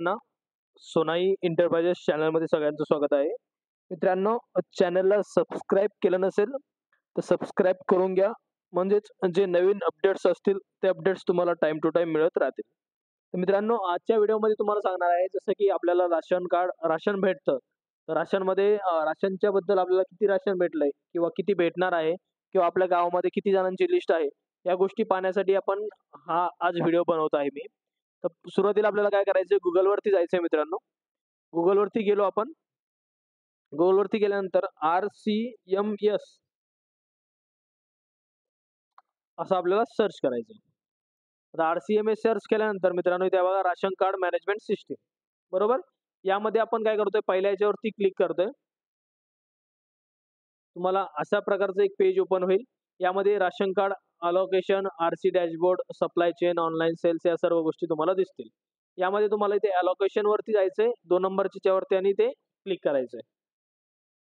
ना सोनाई एंटरप्राइजेस चॅनलमध्ये सगळ्यांचं स्वागत आहे. मित्रांनो, चॅनलला सबस्क्राईब केलं नसेल, तर सबस्क्राईब करून घ्या. म्हणजेच जे नवीन अपडेट्स असतील, ते अपडेट्स तुम्हाला टाईम टू टाईम मिळत राहतील. तर मित्रांनो, आजच्या व्हिडिओमध्ये तुम्हाला सांगणार आहे, जसं की आपल्याला राशन कार्ड राशन भेटतं. तर राशनमध्ये राशनच्या बद्दल आपल्याला किती राशन भेटलंय किंवा किती भेटणार आहे किंवा आपल्या गावामध्ये किती जणांची लिस्ट आहे, या गोष्टी पाहण्यासाठी आपण आज व्हिडिओ बनवत आहे मी. तर सुरुवातीला आपल्याला काय करायचंय, Googleवरती जायचंय मित्रांनो. Googleवरती गेलो आपण. Googleवरती गेल्यानंतर RCMS असं आपल्याला सर्च करायचं. आता RCMS सर्च केल्यानंतर मित्रांनो, इथे बघा राशन कार्ड मॅनेजमेंट सिस्टम, बरोबर? यामध्ये आपण काय करतोय, पहिल्या याच्यावरती क्लिक करतोय. तुम्हाला अशा प्रकारचं एक पेज ओपन होईल. यामध्ये ration card allocation, RC dashboard, supply chain, online sales या सर्व गोष्टी तुम्हाला दिसतील. यामध्ये तुम्हाला इथे अलोकेशन वरती जायचंय, 2 नंबरच्या वरती आणि इथे क्लिक करायचंय.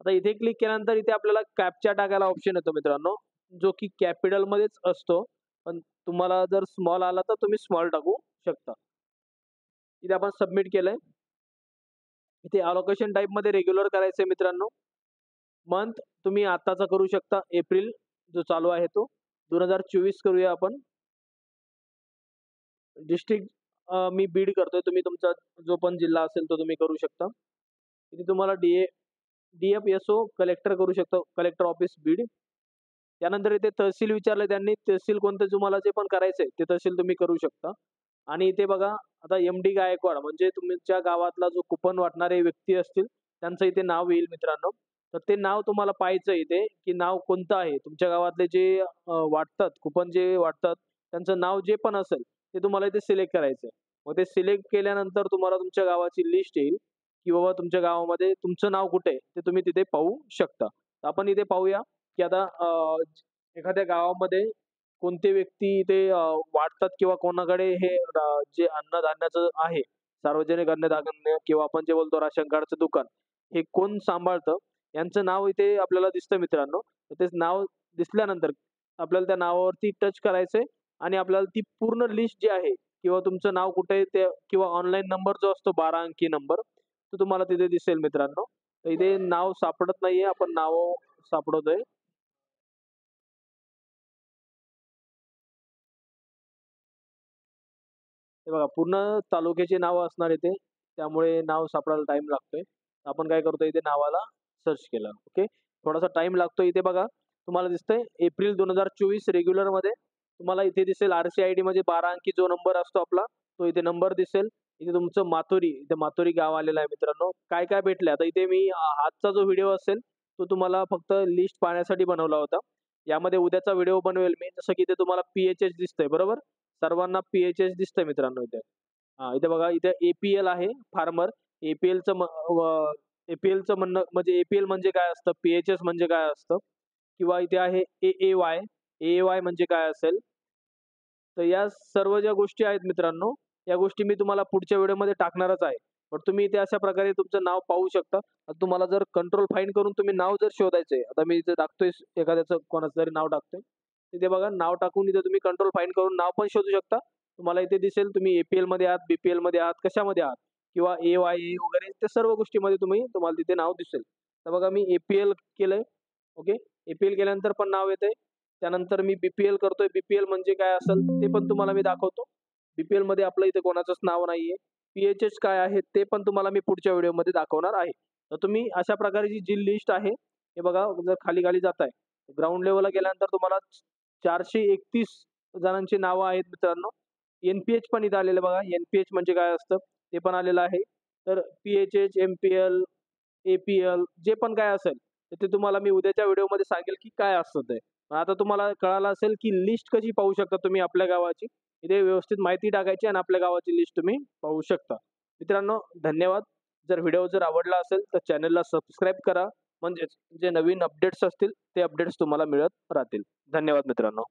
आता इथे क्लिक केल्यानंतर इथे आपल्याला कॅप्चा टाकायला ऑप्शन येतो मित्रांनो, जो की कॅपिटलमध्येच असतो. पण तुम्हाला जर स्मॉल आला तर तुम्ही स्मॉल टाकू शकता. इथे आपण सबमिट केलंय. इथे अलोकेशन टाइपमध्ये रेग्युलर करायचंय मित्रांनो. मंथ तुम्ही आताचा करू शकता, एप्रिल जो चालू आहे तो. 2024 करूया आपण. डिस्ट्रिक्ट मी बीड करतोय. तुम्ही तुमचा जो पण जिल्हा असेल तो तुम्ही करू शकता. इथे तुम्हाला DFSO कलेक्टर करू शकतो, कलेक्टर ऑफिस बीड. त्यानंतर इथे तहसील विचारलं त्यांनी. तहसील कोणतं तुम्हाला जे पण करायचंय ते तहसील तुम्ही करू शकता. आणि इथे बघा, आता MD गायकवाड म्हणजे तुमच्या गावातला जो कुपन वाटणारे व्यक्ती असतील, त्यांचं इथे नाव येईल मित्रांनो. तर ते नाव तुम्हाला पाहायचं इथे, की नाव कोणतं आहे. तुमच्या गावातले जे वाटतात, कुपन जे वाटतात, त्यांचं नाव जे पण असेल, ते तुम्हाला इथे सिलेक्ट करायचं. मग ते सिलेक्ट केल्यानंतर तुम्हाला तुमच्या गावाची लिस्ट येईल, की बाबा तुमच्या गावामध्ये तुमचं नाव कुठे आहे, ते तुम्ही तिथे पाहू शकता. तर आपण इथे पाहूया, की आता एखाद्या गावामध्ये कोणते व्यक्ती ते वाटतात किंवा कोणाकडे हे जे अन्नधान्याचं आहे, सार्वजनिक अन्नधान्य किंवा आपण जे बोलतो राशन कार्डचं दुकान, हे कोण सांभाळतं, यांचं नाव इथे आपल्याला दिसतं मित्रांनो. तर ते नाव दिसल्यानंतर आपल्याला त्या नावावरती टच करायचंय आणि आपल्याला ती पूर्ण लिस्ट जी आहे किंवा तुमचं नाव कुठे आहे ते किंवा ऑनलाईन नंबर जो असतो 12 अंकी नंबर, तो तुम्हाला तिथे दिसेल मित्रांनो. तर इथे नाव सापडत नाहीये, आपण नाव सापडवतोय. हे बघा, पूर्ण तालुक्याची नावं असणार इथे. त्यामुळे नाव सापडायला टाईम लागतोय. आपण काय करतोय, इथे नावाला सर्च केलं. ओके. थोडासा टाईम लागतो. इथे बघा, तुम्हाला दिसतंय एप्रिल 2024 रेग्युलरमध्ये तुम्हाला इथे दिसेल RC-ID म्हणजे 12 अंकी जो नंबर असतो आपला, तो इथे नंबर दिसेल. इथे तुमचं मातोरी, इथे मातोरी गाव आलेलं आहे मित्रांनो. काय-काय भेटलंय आता इथे मी आजचा जो व्हिडिओ असेल, तो तुम्हाला फक्त लिस्ट पाहण्यासाठी बनवला होता. यामध्ये उद्याचा व्हिडिओ बनवेल मी. जसं की इथे तुम्हाला PHS दिसतंय, बरोबर? सर्वांना PHS दिसतंय मित्रांनो इथे. हां, इथे बघा, इथे APL आहे फार्मर. APLचं APLचं म्हणणं म्हणजे APL म्हणजे काय असतं, PHS म्हणजे काय असतं किंवा इथे आहे AAY. AAY म्हणजे काय असेल? तर या सर्व ज्या गोष्टी आहेत मित्रांनो, या गोष्टी मी तुम्हाला पुढच्या व्हिडिओमध्ये टाकणारच आहे. पण तुम्ही इथे अशा प्रकारे तुमचं नाव पाहू शकता. आता तुम्हाला जर कंट्रोल फाइंड करून तुम्ही नाव जर शोधायचंय, आता मी इथे टाकतोय एखाद्याचं कोणाचं तरी नाव टाकतोय. तिथे बघा, नाव टाकून इथे तुम्ही कंट्रोल फाइंड करून नाव पण शोधू शकता. तुम्हाला इथे दिसेल तुम्ही APLमध्ये आहात, BPLमध्ये आहात, कशामध्ये आहात किंवा AYA वगैरे त्या सर्व गोष्टीमध्ये तुम्हाला तिथे नाव दिसेल. तर बघा, मी APL केलंय. ओके. APL केल्यानंतर पण नाव येतंय. त्यानंतर मी BPL करतोय. BPL म्हणजे काय असेल ते पण तुम्हाला मी दाखवतो. BPLमध्ये आपलं इथे कोणाचंच नाव नाहीये. PHS काय आहे ते पण तुम्हाला मी पुढच्या व्हिडिओमध्ये दाखवणार आहे. तर तुम्ही अशा प्रकारची जी लिस्ट आहे, हे बघा, जर खाली-खाली जाताय, ग्राउंड लेव्हलला गेल्यानंतर तुम्हाला 431 जणांची नावं आहेत मित्रांनो. NPH पण इथं आलेलं बघा. NPH म्हणजे काय असतं ते पण आलेलं आहे. तर PHH, MPL, APL जे पण काय असेल, तर ते तुम्हाला मी उद्याच्या व्हिडिओमध्ये सांगेल की काय असतं ते. आता तुम्हाला कळालं असेल की लिस्ट कशी पाहू शकता तुम्ही आपल्या गावाची. इथे व्यवस्थित माहिती टाकायची आणि आपल्या गावाची लिस्ट तुम्ही पाहू शकता. मित्रांनो, धन्यवाद. जर व्हिडिओ आवडला असेल तर चॅनलला सबस्क्राईब करा. म्हणजेच जे नवीन अपडेट्स असतील ते अपडेट्स तुम्हाला मिळत राहतील. धन्यवाद मित्रांनो.